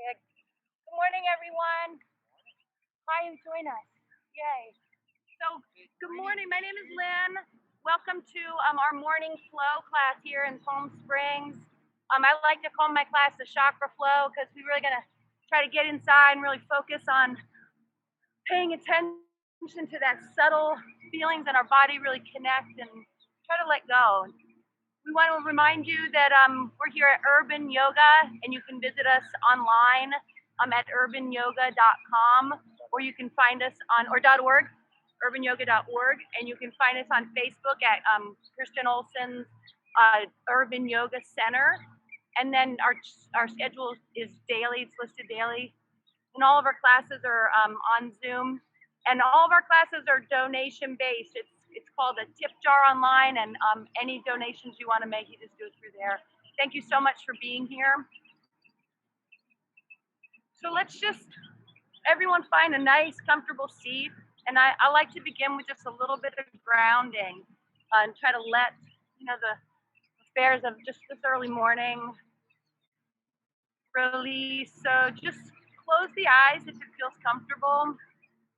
Good morning, everyone. Hi, join us. Yay. So, good morning. My name is Lynn. Welcome to our morning flow class here in Palm Springs. I like to call my class the chakra flow because we're really going to try to get inside and really focus on paying attention to that subtle feelings in our body, really connect and try to let go. We want to remind you that we're here at Urban Yoga, and you can visit us online at urbanyoga.com, or you can find us on .org, urbanyoga.org, and you can find us on Facebook at Kristen Olson's Urban Yoga Center. And then our schedule is daily; it's listed daily, and all of our classes are on Zoom, and all of our classes are donation based. It's called a tip jar online, and any donations you want to make, you just go through there. Thank you so much for being here. So let's just, everyone find a nice, comfortable seat. And I like to begin with just a little bit of grounding and try to let, the affairs of just this early morning release. So just close the eyes if it feels comfortable.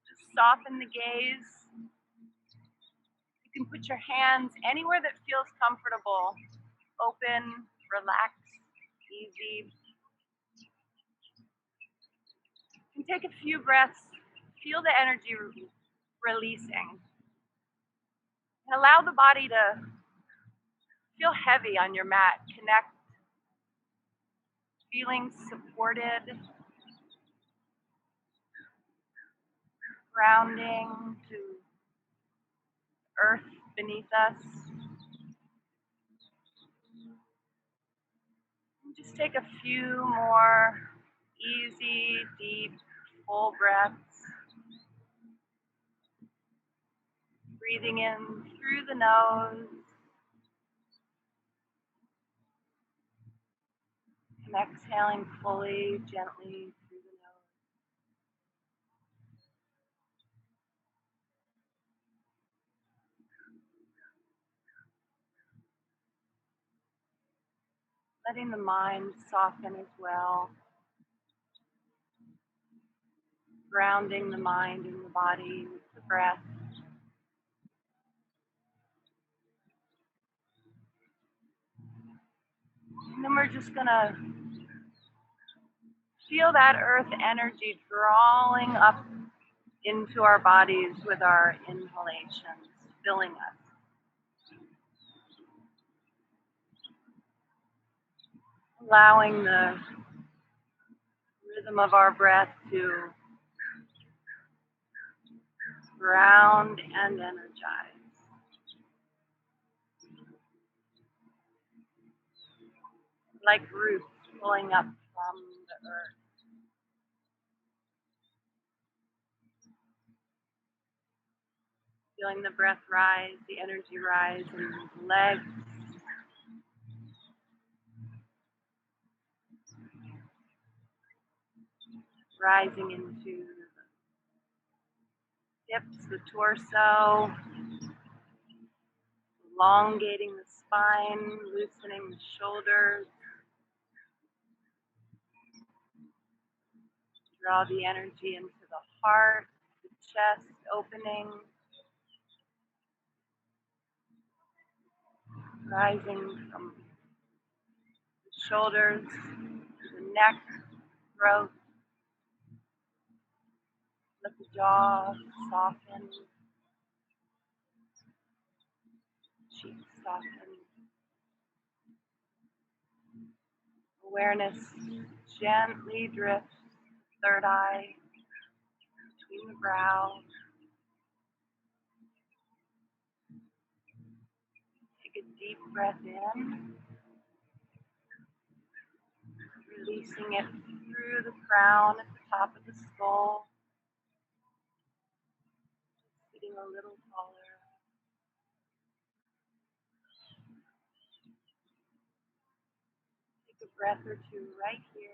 Just soften the gaze. You can put your hands anywhere that feels comfortable. Open, relaxed, easy. You can take a few breaths, feel the energy releasing. And allow the body to feel heavy on your mat. Connect, feeling supported, grounding to earth beneath us. And just take a few more easy, deep, full breaths. Breathing in through the nose. And exhaling fully, gently through the nose. Letting the mind soften as well. Grounding the mind and the body with the breath. And then we're just gonna feel that earth energy drawing up into our bodies with our inhalations, filling us. Allowing the rhythm of our breath to ground and energize. Like roots pulling up from the earth. Feeling the breath rise, the energy rise in the legs. Rising into the hips, the torso. Elongating the spine, loosening the shoulders. Draw the energy into the heart, the chest opening. Rising from the shoulders, the neck, throat. Let the jaw soften. Cheeks soften. Awareness gently drifts, third eye, between the brow. Take a deep breath in, releasing it through the crown at the top of the skull, sitting a little taller. Take a breath or two right here.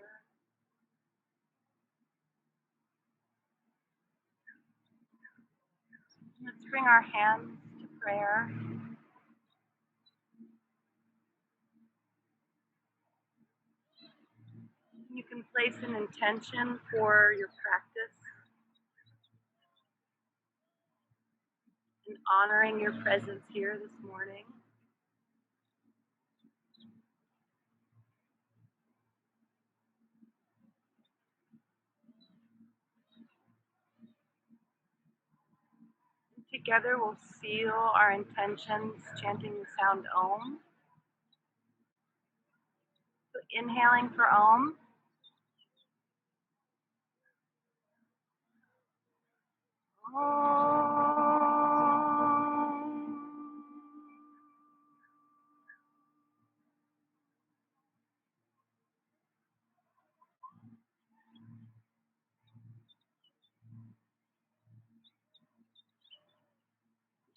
Let's bring our hands to prayer. You can place an intention for your practice and honoring your presence here this morning. Together we'll seal our intentions chanting the sound Om. So inhaling for Om.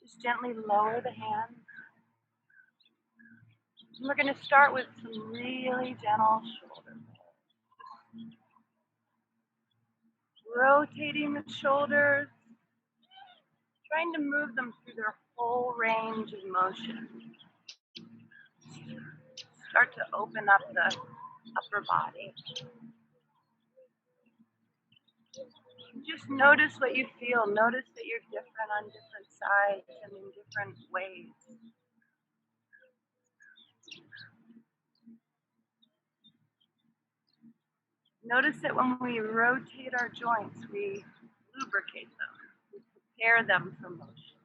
Just gently lower the hands. And we're going to start with some really gentle shoulder rolls. Rotating the shoulders, trying to move them through their whole range of motion. Start to open up the upper body. Just notice what you feel. Notice that you're different on different sides and in different ways. Notice that when we rotate our joints, we lubricate them. We prepare them for motion.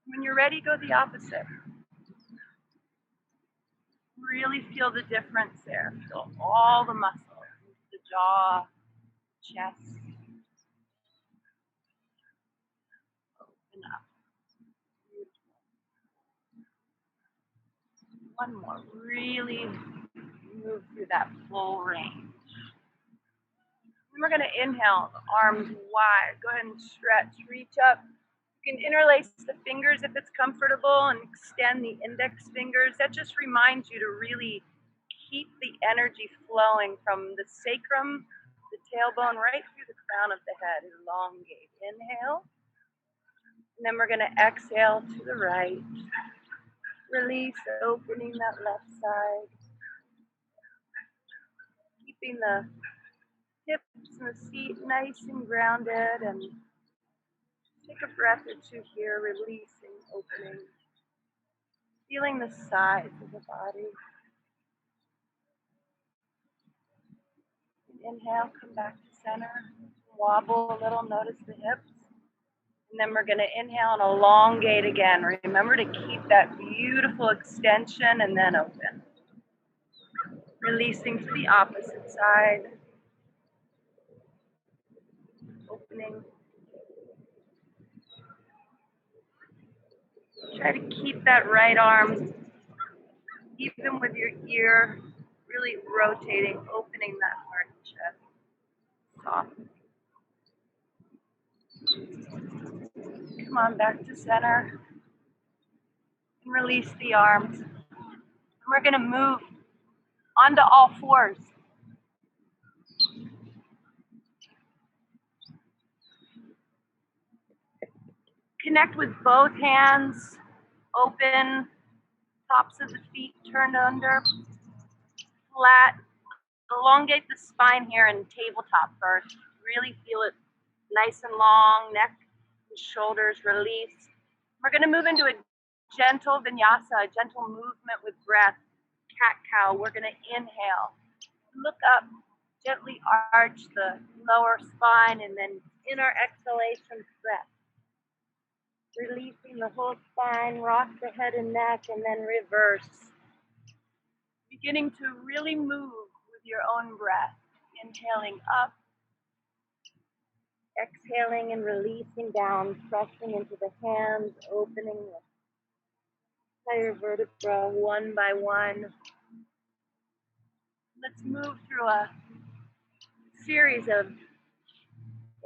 When you're ready, go the opposite. Really feel the difference there. Feel all the muscles, the jaw, chest. Open up. One more. Really move through that full range. And we're going to inhale, the arms wide. Go ahead and stretch, reach up. You can interlace the fingers if it's comfortable and extend the index fingers. That just reminds you to really keep the energy flowing from the sacrum, the tailbone, right through the crown of the head. Elongate. Inhale. And then we're going to exhale to the right. Release, opening that left side. Keeping the hips and the seat nice and grounded, and take a breath or two here, releasing, opening, feeling the sides of the body. Inhale, come back to center, wobble a little, notice the hips, and then we're going to inhale and elongate again. Remember to keep that beautiful extension and then open. Releasing to the opposite side. Opening. Try to keep that right arm, even with your ear, really rotating, opening that heart and chest. Soft. Come on back to center. And release the arms. And we're going to move onto all fours. Connect with both hands, open, tops of the feet turned under, flat. Elongate the spine here in tabletop first. Really feel it nice and long, neck and shoulders release. We're going to move into a gentle vinyasa, a gentle movement with breath, cat-cow. We're going to inhale, look up, gently arch the lower spine, and then in our exhalation, breath. Releasing the whole spine, rock the head and neck, and then reverse. Beginning to really move with your own breath. Inhaling up, exhaling and releasing down, pressing into the hands, opening the entire vertebra one by one. Let's move through a series of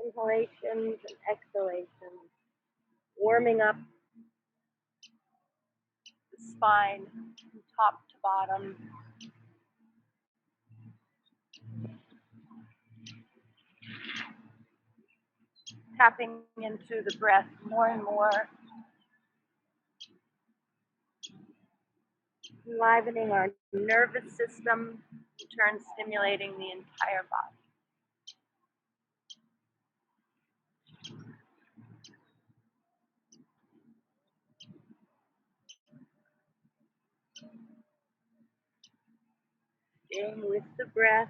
inhalations and exhalations, warming up the spine from top to bottom. Tapping into the breath more and more. enlivening our nervous system, in turn stimulating the entire body. Staying with the breath.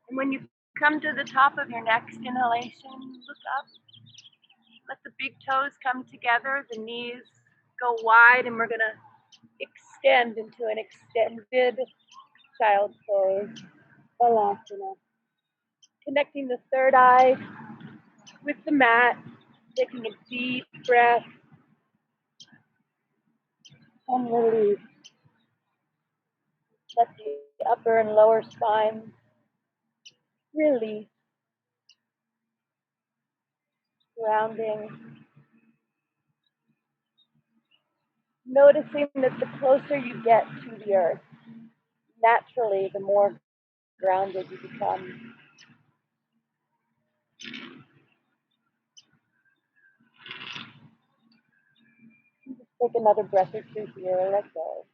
And when you come to the top of your next inhalation, look up. Let the big toes come together, the knees go wide, and we're going to extend into an extended child pose, Balasana. Connecting the third eye with the mat, taking a deep breath, and release. Let the upper and lower spine release. Grounding. Noticing that the closer you get to the earth, naturally the more grounded you become. Just take another breath or two here, let go.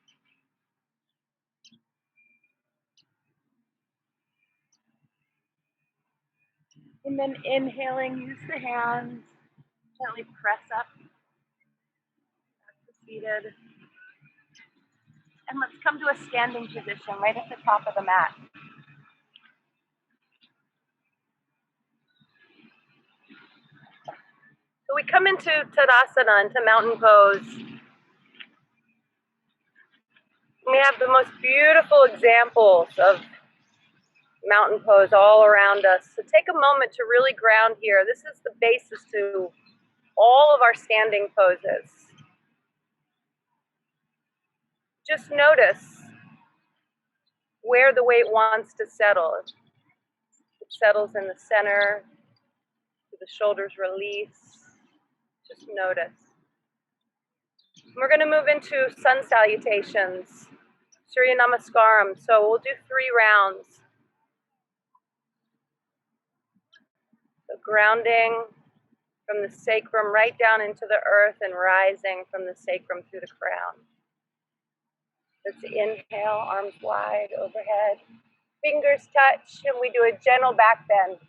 And then inhaling, use the hands, gently press up, back to seated. And let's come to a standing position right at the top of the mat. So we come into Tadasana, into mountain pose. We have the most beautiful examples of mountain pose all around us. So take a moment to really ground here. This is the basis to all of our standing poses. Just notice where the weight wants to settle. It settles in the center, the shoulders release. Just notice. We're going to move into sun salutations, Surya Namaskaram. So we'll do 3 rounds. So grounding from the sacrum right down into the earth and rising from the sacrum through the crown. Let's inhale, arms wide overhead. Fingers touch, and we do a gentle back bend.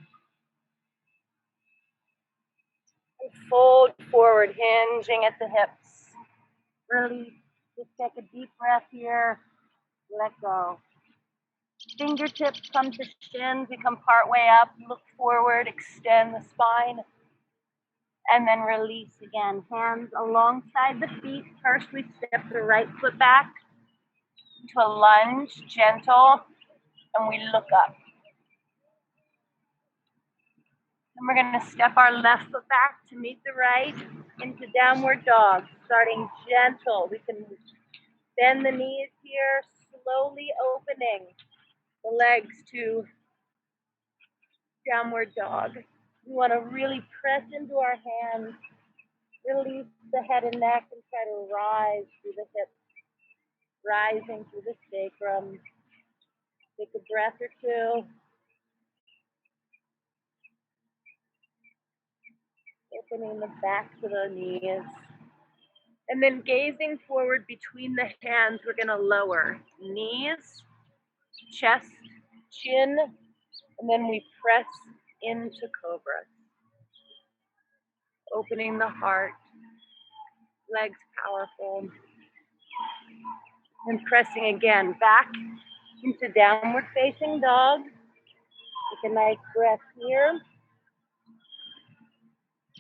And fold forward, hinging at the hips. Release. Just take a deep breath here. Let go. Fingertips come to shins. We come part way up. Look forward. Extend the spine. And then release again. Hands alongside the feet. First, we step the right foot back to a lunge, gentle, and we look up. And we're going to step our left foot back to meet the right into downward dog. Starting gentle. We can bend the knees here, slowly opening the legs to downward dog. We want to really press into our hands, release the head and neck, and try to rise through the hips, rising through the sacrum. Take a breath or two. Opening the back to the knees. And then gazing forward between the hands, we're going to lower knees, chest, chin, and then we press into cobra. Opening the heart, legs powerful. And pressing again back into downward facing dog. Take a nice breath here.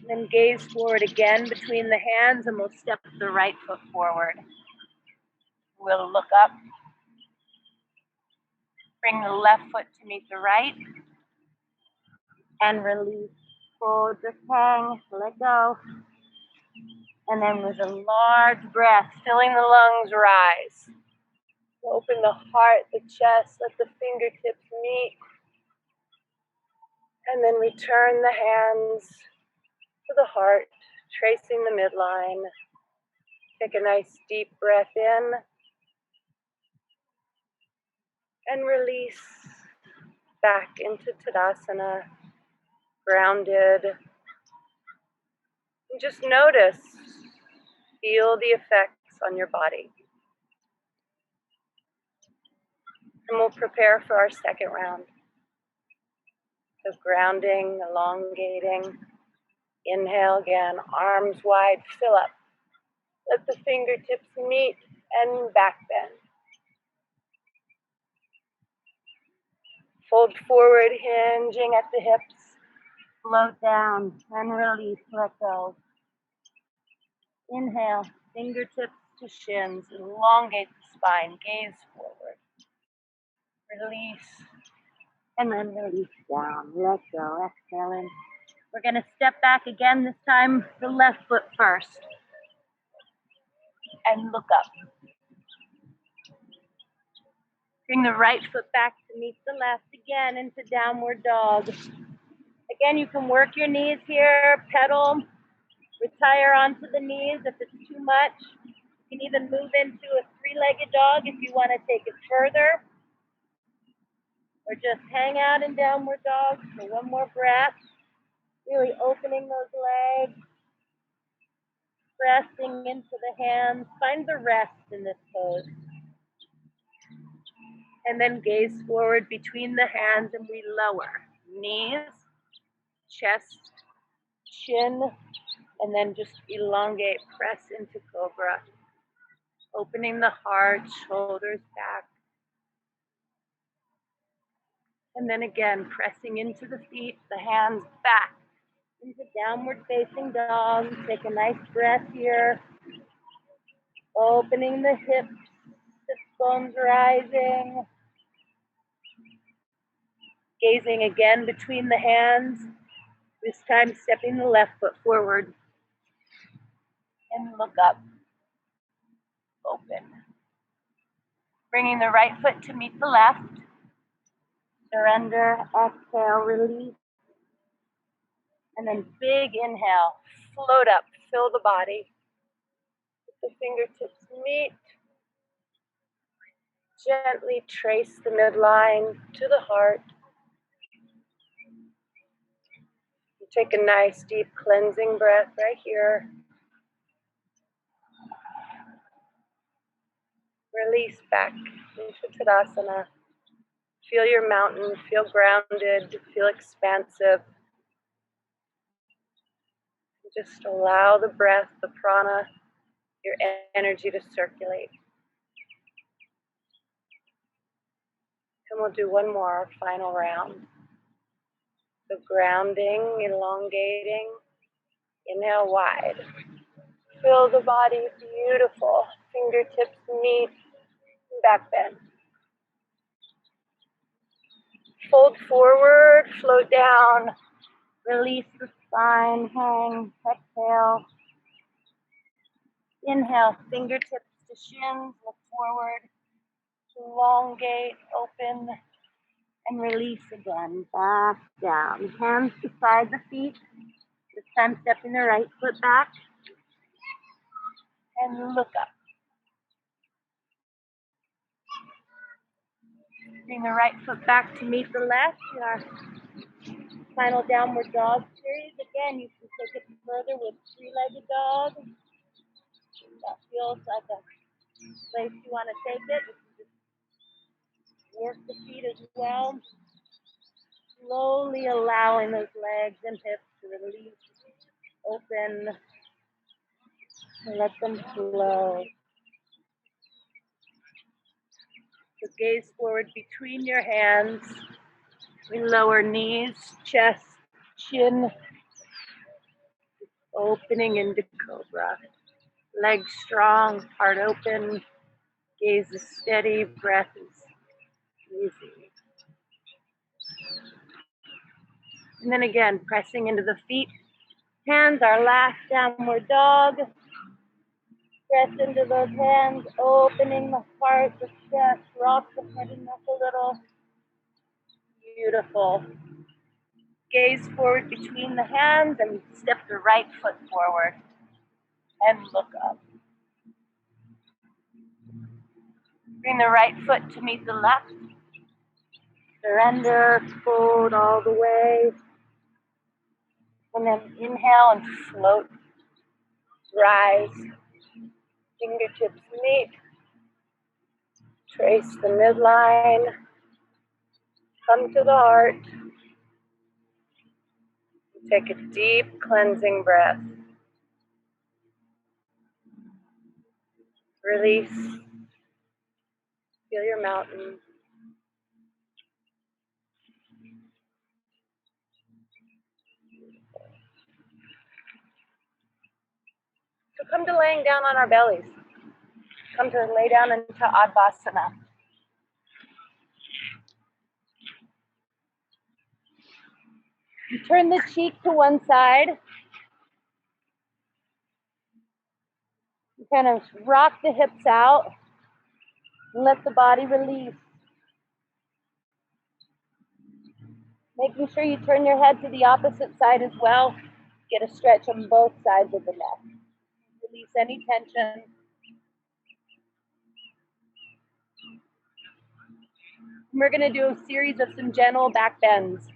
And then gaze forward again between the hands, and we'll step the right foot forward. We'll look up. Bring the left foot to meet the right. And release. Fold the hang, let go. And then with a large breath, filling the lungs, rise. Open the heart, the chest, let the fingertips meet. And then return the hands to the heart, tracing the midline. Take a nice deep breath in. And release back into Tadasana, grounded. And just notice Feel the effects on your body. And we'll prepare for our second round. So grounding, elongating. Inhale again, arms wide, fill up. Let the fingertips meet and back bend. Fold forward, hinging at the hips. Float down and release, let go. Inhale, fingertips to shins, elongate the spine, gaze forward. Release, and then release down, let go, exhaling. We're gonna step back again, this time the left foot first. And look up. Bring the right foot back to meet the left again into downward dog. Again, you can work your knees here, pedal, retire onto the knees if it's too much. You can even move into a three-legged dog if you want to take it further. Or just hang out in downward dog for one more breath. Really opening those legs. Pressing into the hands. Find the rest in this pose. And then gaze forward between the hands and we lower. Knees, chest, chin, and then just elongate, press into cobra. Opening the heart, shoulders back. And then again, pressing into the feet, the hands back. Into downward facing dog. Take a nice breath here. Opening the hips, sit bones rising. Gazing again between the hands. This time stepping the left foot forward. And look up. Open. Bringing the right foot to meet the left. Surrender, exhale, release. And then big inhale. Float up, fill the body. The fingertips meet. Gently trace the midline to the heart. Take a nice deep cleansing breath right here. Release back into Tadasana. Feel your mountain, feel grounded, feel expansive. Just allow the breath, the prana, your energy to circulate. And we'll do one more, our final round. So grounding, elongating. Inhale wide. Fill the body, beautiful. Fingertips meet, back bend. Fold forward, float down. Release the spine, hang, exhale. Inhale, fingertips to shins, look forward. Elongate, open, and release again. Back down. Hands beside the feet. This time stepping the right foot back. And look up. Bring the right foot back to meet the left. In our final downward dog series. Again, you can take it further with three-legged dog. That feels like a place you want to take it. You can just work the feet as well. Slowly allowing those legs and hips to release, open, and let them flow. So gaze forward between your hands. We lower knees, chest, chin, opening into cobra. Legs strong, heart open, gaze is steady, breath is easy. And then again, pressing into the feet. Hands, our last downward dog. Press into those hands, opening the heart, the chest, rock the head and neck a little. Beautiful. Gaze forward between the hands and step the right foot forward. And look up. Bring the right foot to meet the left. Surrender, fold all the way. And then inhale and float. Rise. Fingertips meet. Trace the midline. Come to the heart. Take a deep cleansing breath. Release. Feel your mountain. So come to laying down on our bellies. Come to lay down into Advasana. You turn the cheek to one side. You kind of rock the hips out and let the body release. Making sure you turn your head to the opposite side as well. Get a stretch on both sides of the neck. Release any tension. And we're going to do a series of some gentle back bends.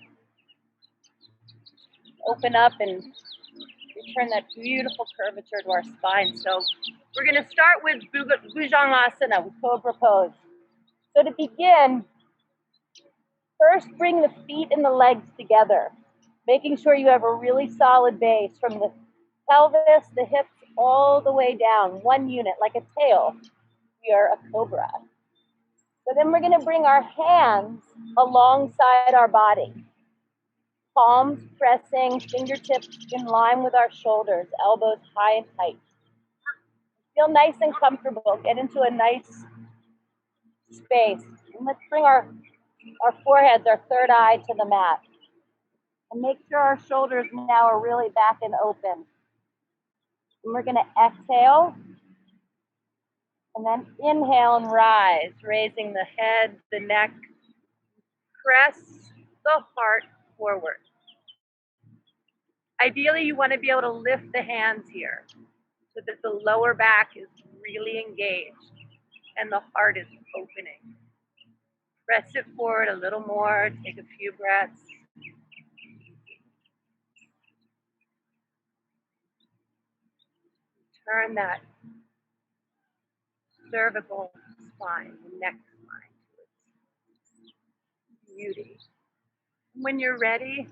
Open up and return that beautiful curvature to our spine. So we're going to start with Bhujangasana, with Cobra Pose. So to begin, first bring the feet and the legs together, making sure you have a really solid base from the pelvis, the hips, all the way down, one unit, like a tail. We are a cobra. So then we're going to bring our hands alongside our body. Palms pressing, fingertips in line with our shoulders, elbows high and tight. Feel nice and comfortable. Get into a nice space. And let's bring our foreheads, our third eye to the mat. And make sure our shoulders now are really back and open. And we're going to exhale. And then inhale and rise, raising the head, the neck. Press the heart forward. Ideally, you want to be able to lift the hands here so that the lower back is really engaged and the heart is opening. Press it forward a little more. Take a few breaths. Turn that cervical spine, the neck spine to its beauty. When you're ready,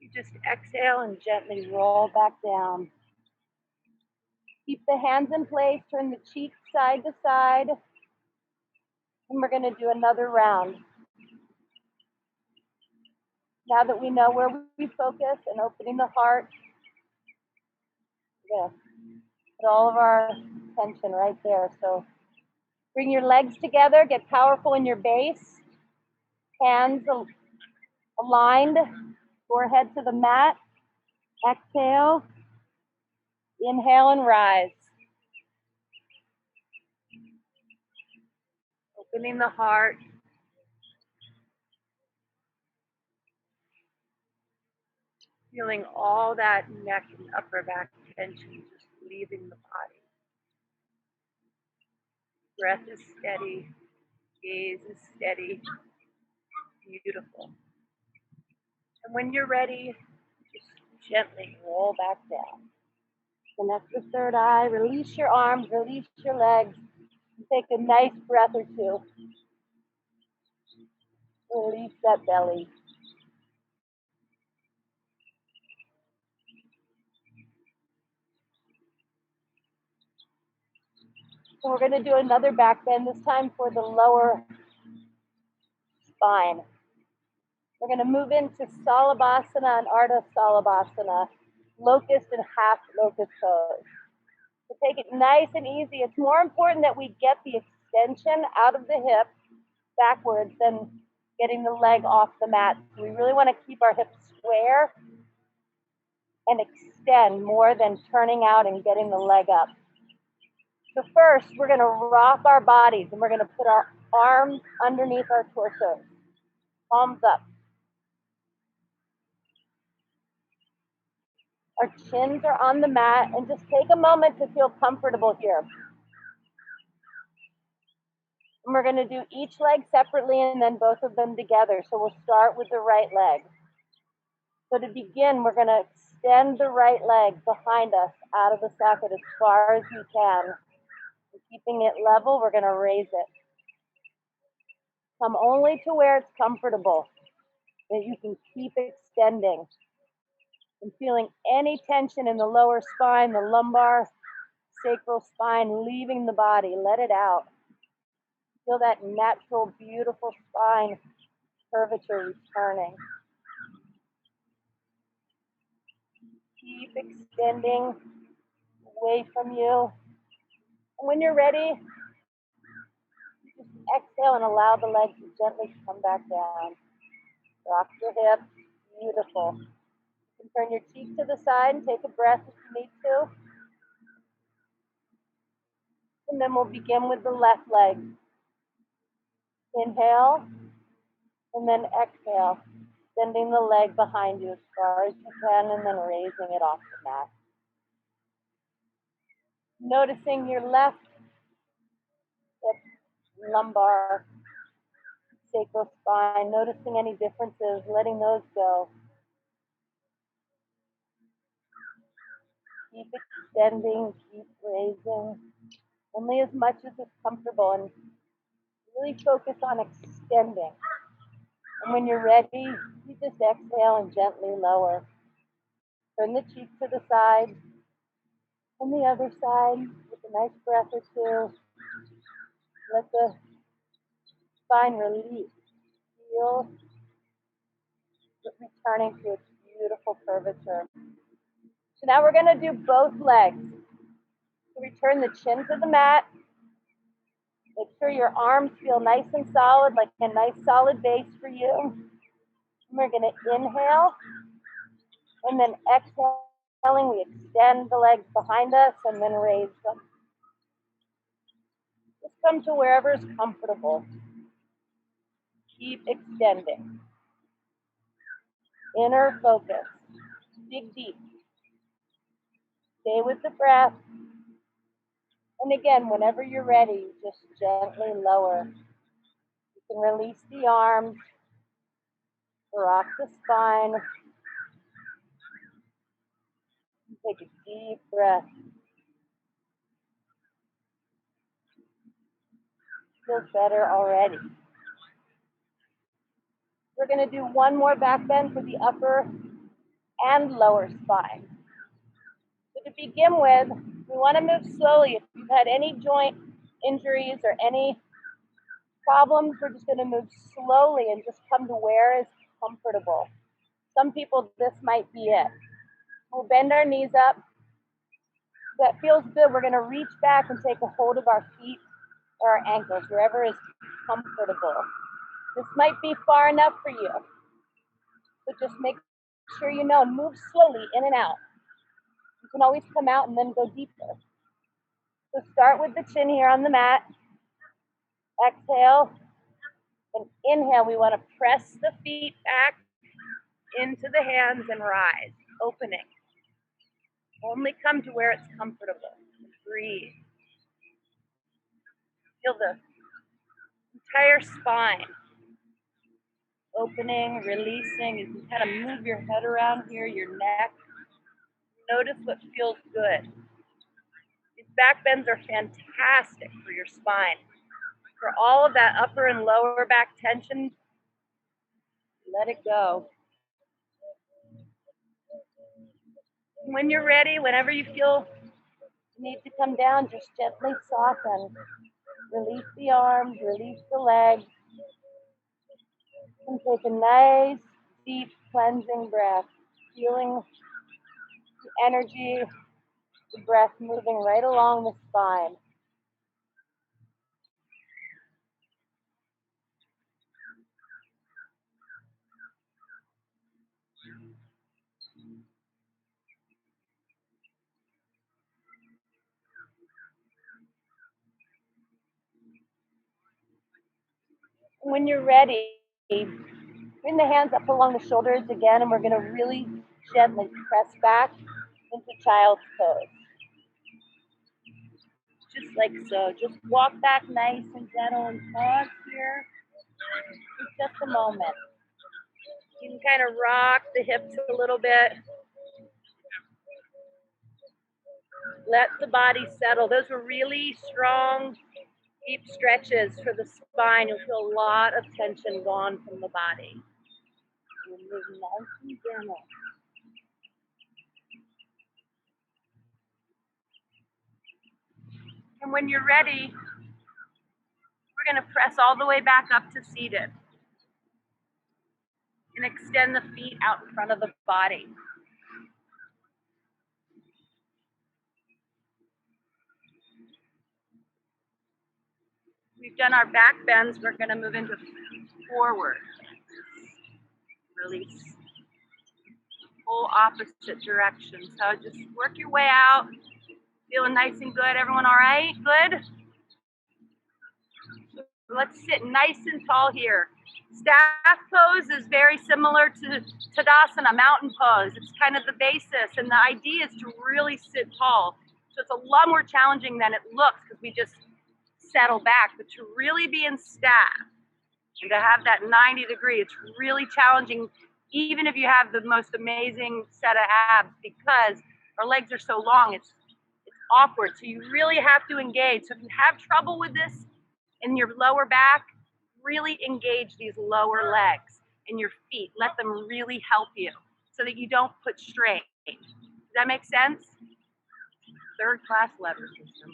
you just exhale and gently roll back down. Keep the hands in place, turn the cheeks side to side, and we're going to do another round. Now that we know where we focus and opening the heart, we're going to put all of our attention right there. So bring your legs together, get powerful in your base, hands aligned, forehead to the mat. Exhale, inhale and rise. Opening the heart. Feeling all that neck and upper back tension just leaving the body. Breath is steady, gaze is steady, beautiful. And when you're ready, just gently roll back down. Connect the third eye, release your arms, release your legs, and take a nice breath or two. Release that belly. So we're going to do another back bend, this time for the lower spine. We're going to move into Salabhasana and Ardha Salabhasana, locust and half locust pose. So take it nice and easy. It's more important that we get the extension out of the hip backwards than getting the leg off the mat. So we really want to keep our hips square and extend more than turning out and getting the leg up. So first, we're going to rock our bodies and we're going to put our arms underneath our torso. Palms up. Our chins are on the mat, and just take a moment to feel comfortable here. And we're going to do each leg separately and then both of them together. So we'll start with the right leg. So to begin, we're going to extend the right leg behind us out of the socket as far as we can. Keeping it level, we're going to raise it. Come only to where it's comfortable, that you can keep extending. And feeling any tension in the lower spine, the lumbar, sacral spine, leaving the body. Let it out. Feel that natural, beautiful spine curvature returning. Keep extending away from you. And when you're ready, just exhale and allow the legs to gently come back down. Rock your hips. Beautiful. You can turn your cheek to the side and take a breath if you need to. And then we'll begin with the left leg. Inhale, and then exhale, sending the leg behind you as far as you can, and then raising it off the mat. Noticing your left hip, lumbar, sacral spine, noticing any differences, letting those go. Keep extending, keep raising, only as much as is comfortable, and really focus on extending. And when you're ready, you just exhale and gently lower. Turn the cheek to the side and the other side with a nice breath or two. Let the spine release. Feel it returning to its beautiful curvature. So now we're going to do both legs. So return the chin to the mat. Make sure your arms feel nice and solid, like a nice solid base for you. And we're going to inhale, and then exhaling, we extend the legs behind us and then raise them. Just come to wherever is comfortable. Keep extending. Inner focus. Dig deep. Stay with the breath. And again, whenever you're ready, just gently lower. You can release the arms, rock the spine. Take a deep breath. Feels better already. We're going to do one more back bend for the upper and lower spine. So to begin with, we want to move slowly. If you've had any joint injuries or any problems, we're just going to move slowly and just come to where is comfortable. Some people, this might be it. We'll bend our knees up. If that feels good, we're going to reach back and take a hold of our feet or our ankles, wherever is comfortable. This might be far enough for you. So just make sure you know, move slowly in and out. You can always come out and then go deeper. So start with the chin here on the mat. Exhale and inhale. We want to press the feet back into the hands and rise, opening. Only come to where it's comfortable. Breathe. Feel the entire spine opening, releasing. You can kind of move your head around here, your neck. Notice what feels good. These back bends are fantastic for your spine. For all of that upper and lower back tension, let it go. When you're ready, whenever you feel you need to come down, just gently soften. Release the arms, release the legs. And take a nice, deep, cleansing breath. Feeling the energy, the breath moving right along the spine. When you're ready, bring the hands up along the shoulders again, and we're going to really gently press back into child's pose. Just like so. Just walk back nice and gentle and pause here for just a moment. You can kind of rock the hips a little bit. Let the body settle. Those were really strong, deep stretches for the spine. You'll feel a lot of tension gone from the body. We'll move nice and gentle. And when you're ready, we're going to press all the way back up to seated. And extend the feet out in front of the body. We've done our back bends. We're going to move into forward. Release. Full opposite direction. So just work your way out. Feeling nice and good. Everyone all right? Good? Let's sit nice and tall here. Staff pose is very similar to Tadasana, mountain pose. It's kind of the basis, and the idea is to really sit tall. So it's a lot more challenging than it looks because we just settle back, but to really be in staff and to have that 90-degree, it's really challenging, even if you have the most amazing set of abs, because our legs are so long, it's awkward. So you really have to engage. So if you have trouble with this in your lower back, really engage these lower legs and your feet. Let them really help you so that you don't put strain. Does that make sense? Third class lever system.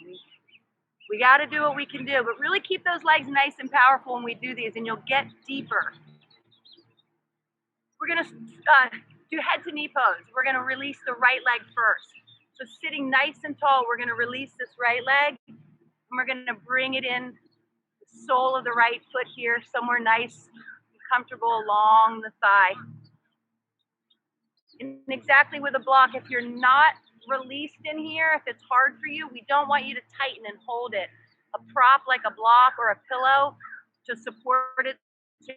We got to do what we can do, but really keep those legs nice and powerful when we do these, and you'll get deeper. We're going to do head to knee pose. We're going to release the right leg first. So sitting nice and tall, we're going to release this right leg, and we're going to bring it in the sole of the right foot here, somewhere nice and comfortable along the thigh. And exactly with a block, if you're not released in here, if it's hard for you, we don't want you to tighten and hold it. A prop like a block or a pillow to support it, to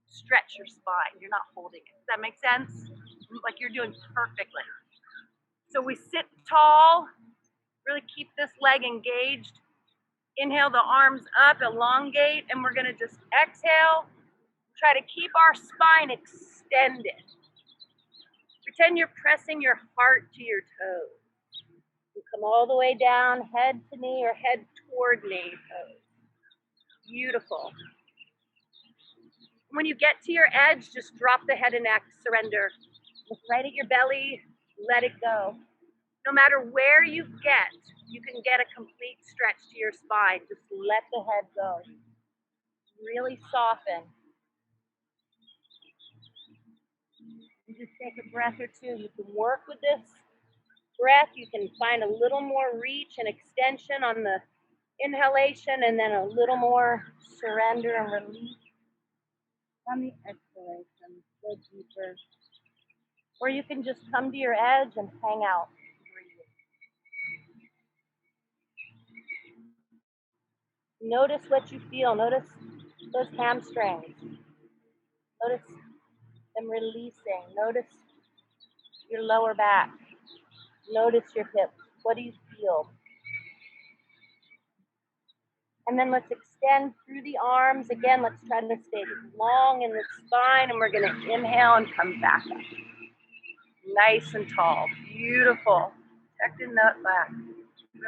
stretch your spine. You're not holding it. Does that make sense? Like you're doing perfectly. So we sit tall, really keep this leg engaged. Inhale the arms up, elongate, and we're gonna just exhale. Try to keep our spine extended. Pretend you're pressing your heart to your toes. You come all the way down, head to knee or head toward knee pose. Beautiful. When you get to your edge, just drop the head and neck, surrender. Look right at your belly, let it go. No matter where you can get a complete stretch to your spine. Just let the head go. Really soften. You just take a breath or two. You can work with this breath. You can find a little more reach and extension on the inhalation, and then a little more surrender and release on the exhalation. Go deeper. Or you can just come to your edge and hang out. Notice what you feel. Notice those hamstrings. Notice them releasing. Notice your lower back. Notice your hips. What do you feel? And then let's extend through the arms. Again, let's try to stay long in the spine, and we're going to inhale and come back up. Nice and tall. Beautiful. Protecting that back.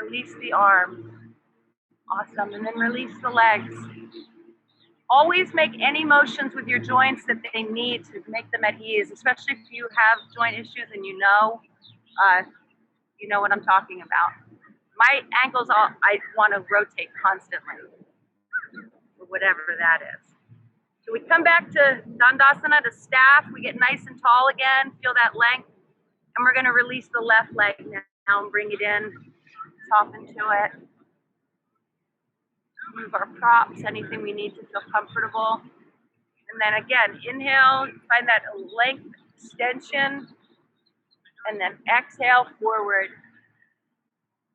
Release the arms. Awesome. And then release the legs. Always make any motions with your joints that they need to make them at ease, especially if you have joint issues and you know what I'm talking about. My ankles, I want to rotate constantly, or whatever that is. So we come back to Dandasana, to staff. We get nice and tall again, feel that length. And we're going to release the left leg now and bring it in, soften to it. Move our props, anything we need to feel comfortable. And then again, inhale, find that length extension. And then exhale forward.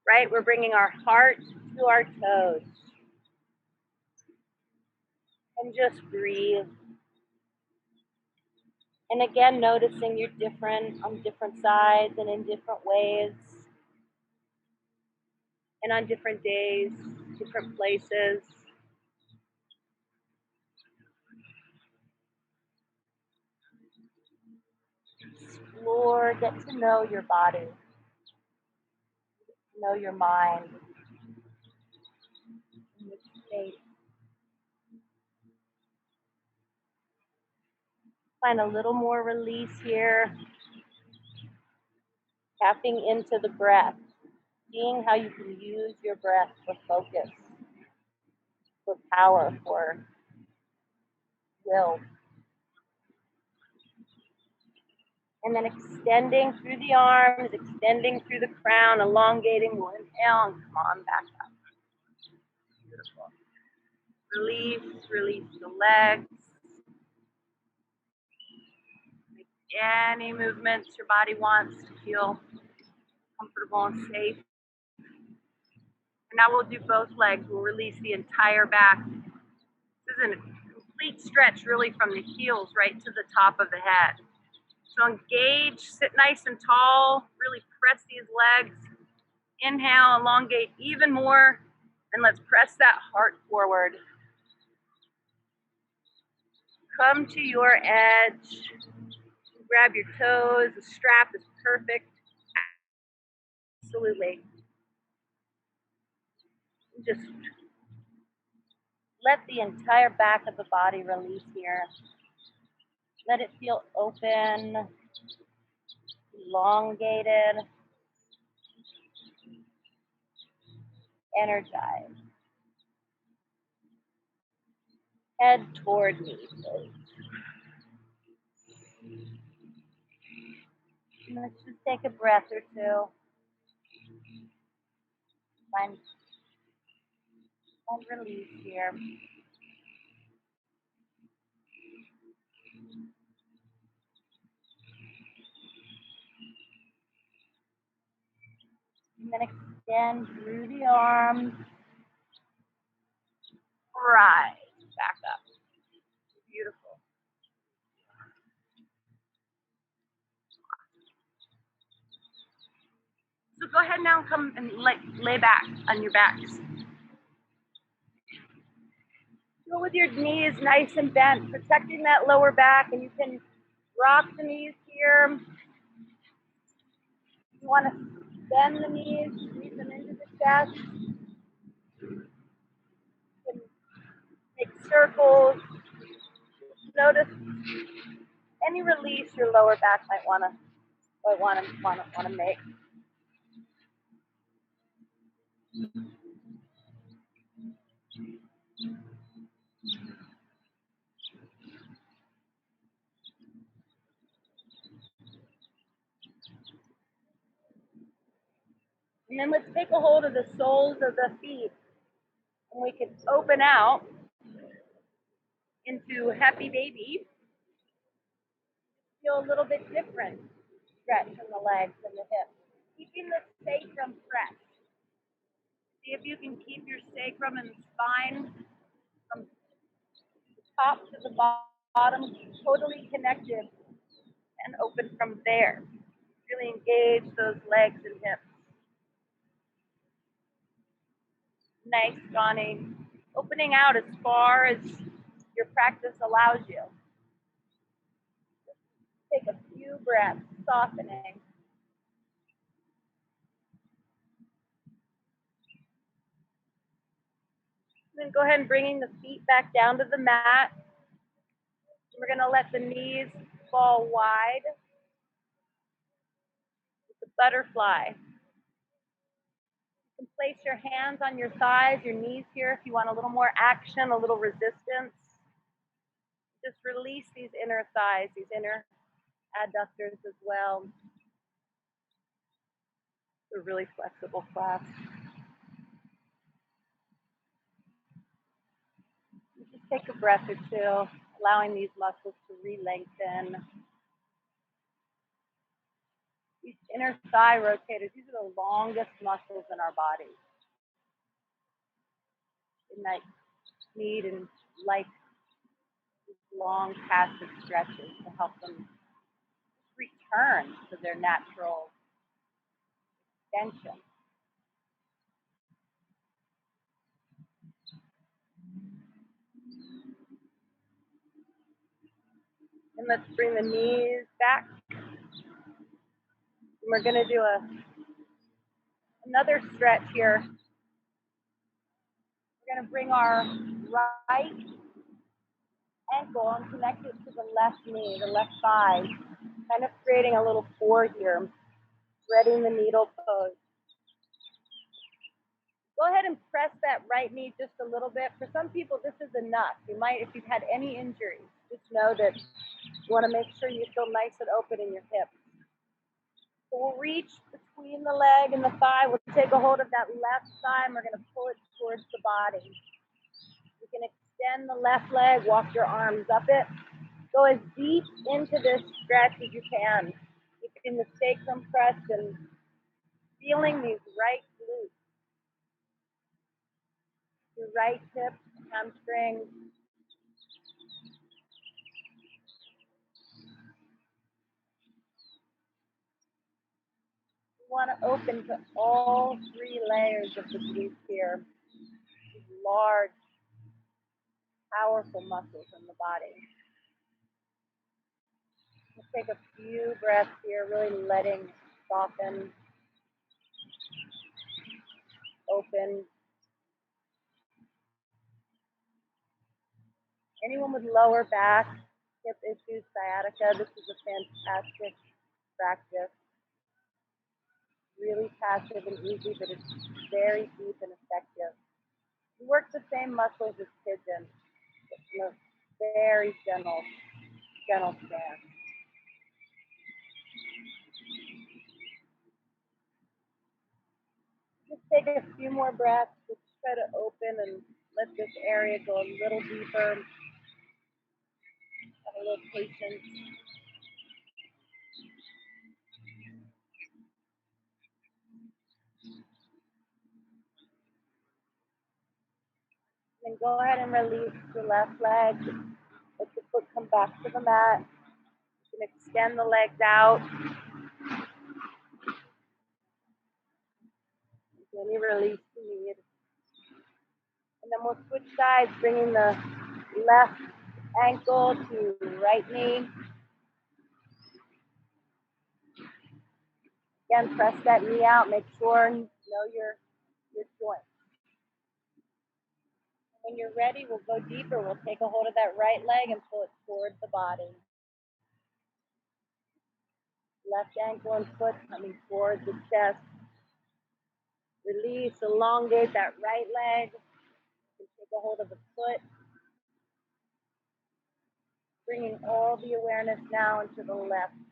Right, we're bringing our heart to our toes. And just breathe. And again, noticing you're different on different sides and in different ways. And on different days, different places. explore, get to know your body, know your mind, in this state. Find a little more release here, tapping into the breath, seeing how you can use your breath for focus, for power, for will. And then extending through the arms, extending through the crown, elongating. We'll inhale and come on back up. Beautiful. Release the legs. Make any movements your body wants to feel comfortable and safe. And now we'll do both legs. We'll release the entire back. This is a complete stretch really from the heels right to the top of the head. So engage, sit nice and tall, really press these legs. Inhale, elongate even more, and let's press that heart forward. Come to your edge. Grab your toes. The strap is perfect. Absolutely. Just let the entire back of the body release here. Let it feel open, elongated, energized. Head toward me, please. And let's just take a breath or two. Find release here. And then extend through the arms. Rise back up. Beautiful. So go ahead now and come and lay back on your backs. Go with your knees nice and bent, protecting that lower back, and you can rock the knees here. You want to bend the knees, squeeze them into the chest. You can make circles. Notice any release your lower back might want to make. And then let's take a hold of the soles of the feet, and we can open out into happy baby. Feel a little bit different stretch in the legs and the hips. Keeping the sacrum pressed. See if you can keep your sacrum and spine from the top to the bottom totally connected and open from there. Really engage those legs and hips. Nice, Johnny. Opening out as far as your practice allows you. Take a few breaths, softening. Then go ahead and bringing the feet back down to the mat. We're going to let the knees fall wide. It's a butterfly. You can place your hands on your thighs, your knees here if you want a little more action, a little resistance. Just release these inner thighs, these inner adductors as well. It's a really flexible class. Just take a breath or two, allowing these muscles to re-lengthen. These inner thigh rotators, these are the longest muscles in our body. They might need and like these long passive stretches to help them return to their natural extension. And let's bring the knees back. we're going to do another stretch here. We're going to bring our right ankle and connect it to the left knee, the left thigh, kind of creating a little four here, threading the needle pose. Go ahead and press that right knee just a little bit. For some people, this is enough. You might, if you've had any injuries, just know that you want to make sure you feel nice and open in your hips. So we'll reach between the leg and the thigh. We'll take a hold of that left thigh and we're going to pull it towards the body. You can extend the left leg, walk your arms up it. Go as deep into this stretch as you can. Keeping the sacrum pressed and feeling these right glutes. Your right hip, hamstring. You want to open to all three layers of the glutes here. These large, powerful muscles in the body. We'll take a few breaths here, really letting soften, open. Anyone with lower back, hip issues, sciatica, this is a fantastic practice. Really passive and easy, but it's very deep and effective. We work the same muscles as pigeon, in a very gentle stance. Just take a few more breaths. Just try to open and let this area go a little deeper. Have a little patience. Then go ahead and release the left leg. Let the foot come back to the mat. You can extend the legs out. Then you release the knee. And then we'll switch sides, bringing the left ankle to right knee. Again, press that knee out. Make sure you know your joint. When you're ready, we'll go deeper. We'll take a hold of that right leg and pull it towards the body. Left ankle and foot coming towards the chest. Release, elongate that right leg. Take a hold of the foot. Bringing all the awareness now into the left hip.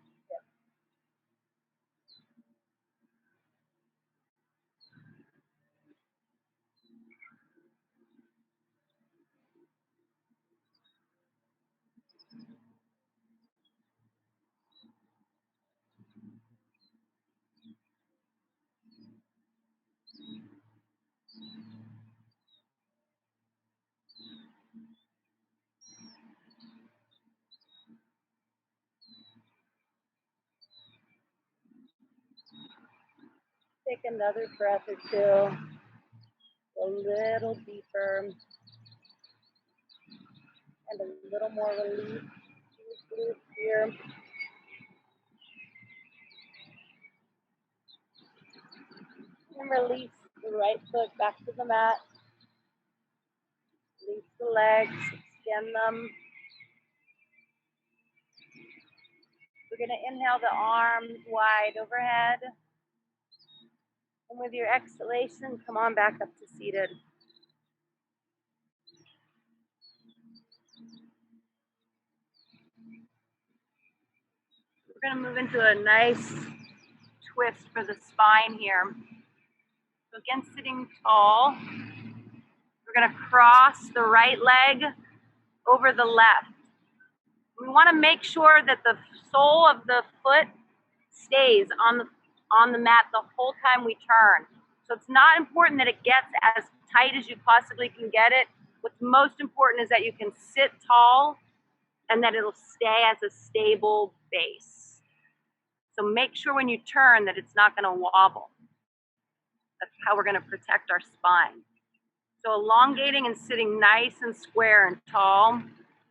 Take another breath or two. A little deeper. And a little more relief. Glutes here. And release the right foot back to the mat. Release the legs, extend them. We're going to inhale the arms wide overhead. And with your exhalation, come on back up to seated. We're going to move into a nice twist for the spine here. So again, sitting tall. We're going to cross the right leg over the left. We want to make sure that the sole of the foot stays on the mat the whole time we turn. So it's not important that it gets as tight as you possibly can get it. What's most important is that you can sit tall and that it'll stay as a stable base. So make sure when you turn that it's not going to wobble. That's how we're going to protect our spine. So elongating and sitting nice and square and tall.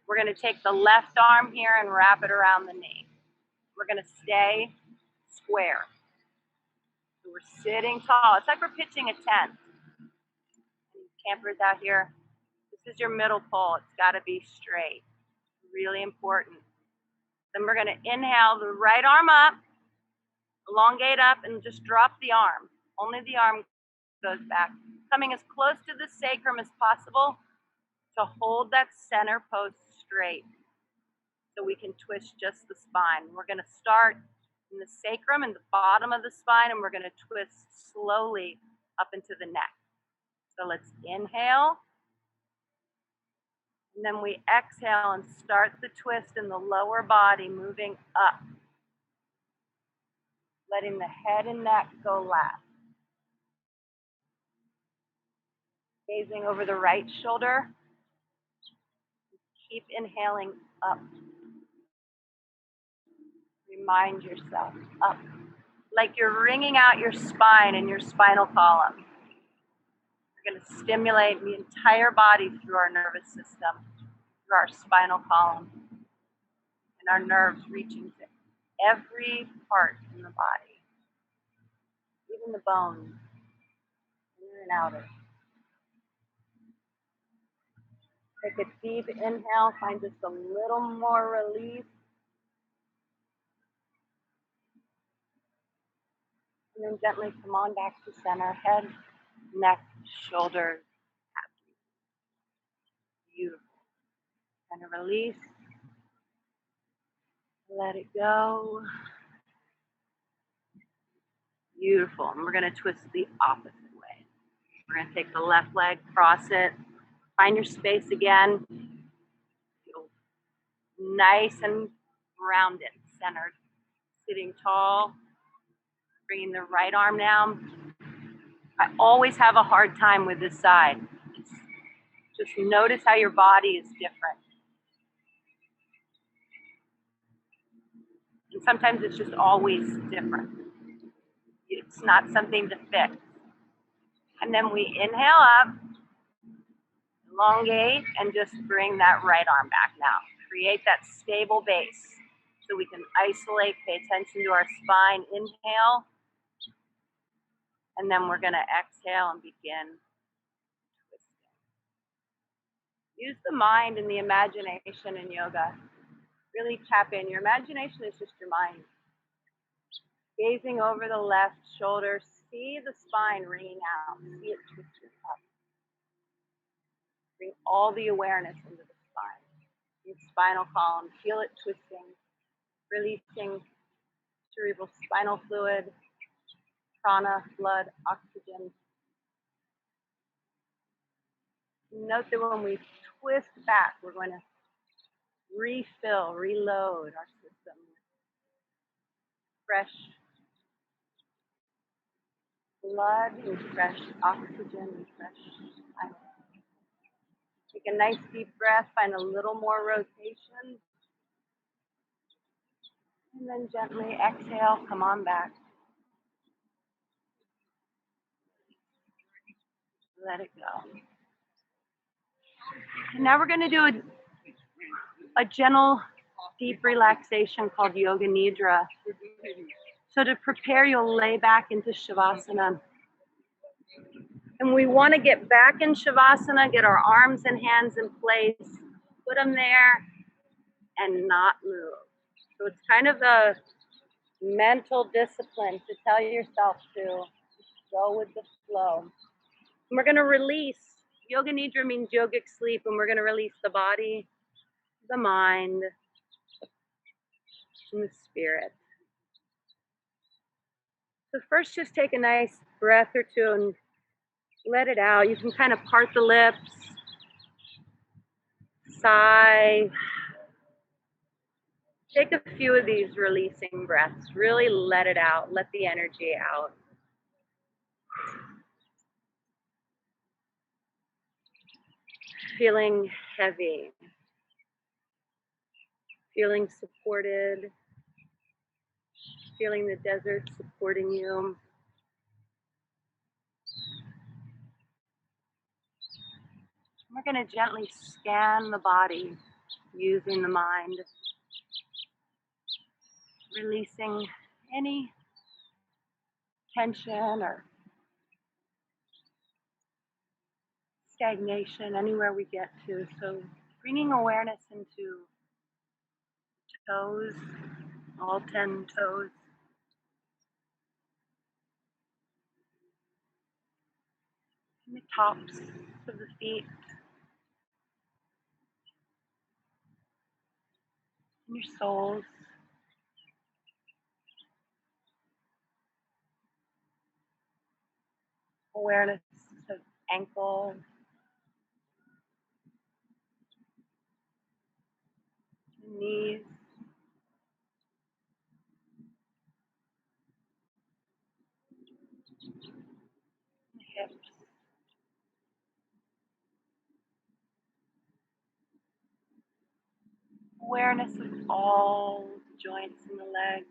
We're going to take the left arm here and wrap it around the knee. We're going to stay square. So we're sitting tall. It's like we're pitching a tent. Campers out here, this is your middle pole. It's got to be straight. Really important. Then we're going to inhale the right arm up, elongate up, and just drop the arm. Only the arm goes back. Coming as close to the sacrum as possible to hold that center post straight so we can twist just the spine. We're going to start in the sacrum and the bottom of the spine, and we're going to twist slowly up into the neck. So let's inhale, and then we exhale and start the twist in the lower body, moving up, letting the head and neck go last. Gazing over the right shoulder, keep inhaling up. Remind yourself, up. Like you're wringing out your spine and your spinal column. We're going to stimulate the entire body through our nervous system, through our spinal column, and our nerves reaching to every part in the body, even the bones, inner and outer. Take a deep inhale, find just a little more release. And then gently come on back to center, head, neck, shoulders, happy. Beautiful. And a release. Let it go. Beautiful. And we're going to twist the opposite way. We're going to take the left leg, cross it, find your space again. Feel nice and rounded, centered. Sitting tall. Bringing the right arm down. I always have a hard time with this side. Just notice how your body is different. And sometimes it's just always different. It's not something to fix. And then we inhale up, elongate, and just bring that right arm back now. Create that stable base so we can isolate, pay attention to our spine. Inhale. And then we're going to exhale and begin twisting. Use the mind and the imagination in yoga. Really tap in. Your imagination is just your mind. Gazing over the left shoulder, see the spine wringing out. See it twisting up. Bring all the awareness into the spine. Your spinal column, feel it twisting, releasing cerebral spinal fluid, prana, blood, oxygen. Note that when we twist back, we're going to refill, reload our system with fresh blood and fresh oxygen and fresh spinal. Take a nice deep breath, find a little more rotation. And then gently exhale, come on back. Let it go. And now we're going to do a gentle, deep relaxation called Yoga Nidra. So to prepare, you'll lay back into Shavasana. And we want to get back in Shavasana, get our arms and hands in place, put them there, and not move. So it's kind of a mental discipline to tell yourself to go with the flow. And we're going to release. Yoga Nidra means yogic sleep, and we're going to release the body, the mind, and the spirit. So first, just take a nice breath or two and let it out. You can kind of part the lips, sigh. Take a few of these releasing breaths. Really let it out. Let the energy out. Feeling heavy. Feeling supported. Feeling the desert supporting you. We're going to gently scan the body using the mind. Releasing any tension or stagnation anywhere we get to. So bringing awareness into toes, all 10 toes. And the tops of the feet. And your soles. Awareness of ankles. Knees. Hips. Awareness of all the joints in the legs.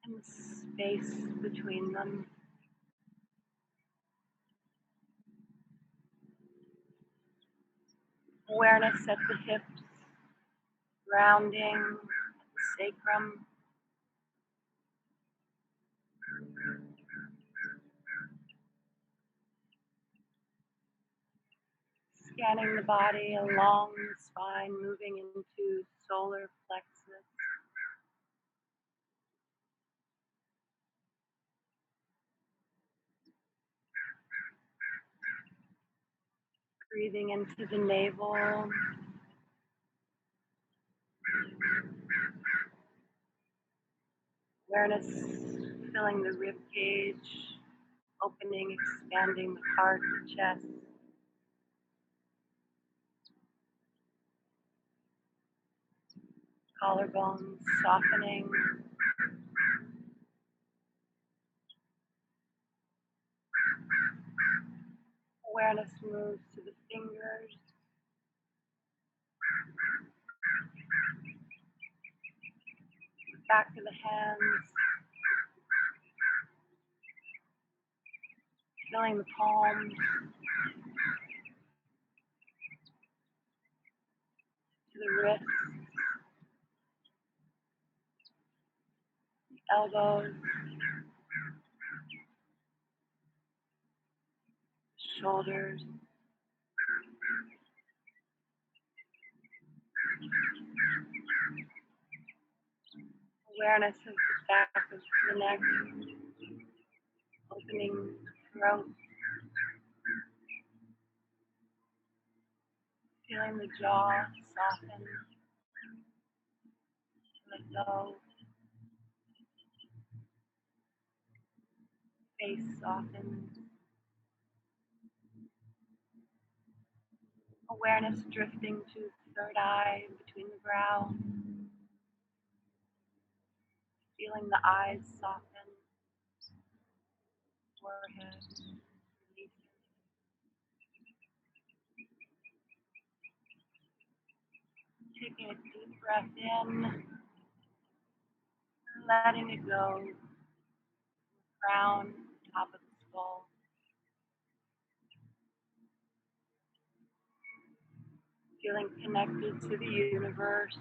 And the space between them. Awareness at the hips, grounding at the sacrum. Scanning the body along the spine, moving into solar plexus. Breathing into the navel. Awareness filling the rib cage, opening, expanding the heart, the chest. Collarbones softening. Awareness moves to the fingers. Back of the hands. Feeling the palms. To the wrists. Elbows. Shoulders. Awareness of the back of the neck, opening the throat, feeling the jaw soften, let go, face soften. Awareness drifting to the third eye between the brow, feeling the eyes soften, forehead releasing. Taking a deep breath in, letting it go, crown, top of the skull. Feeling connected to the universe,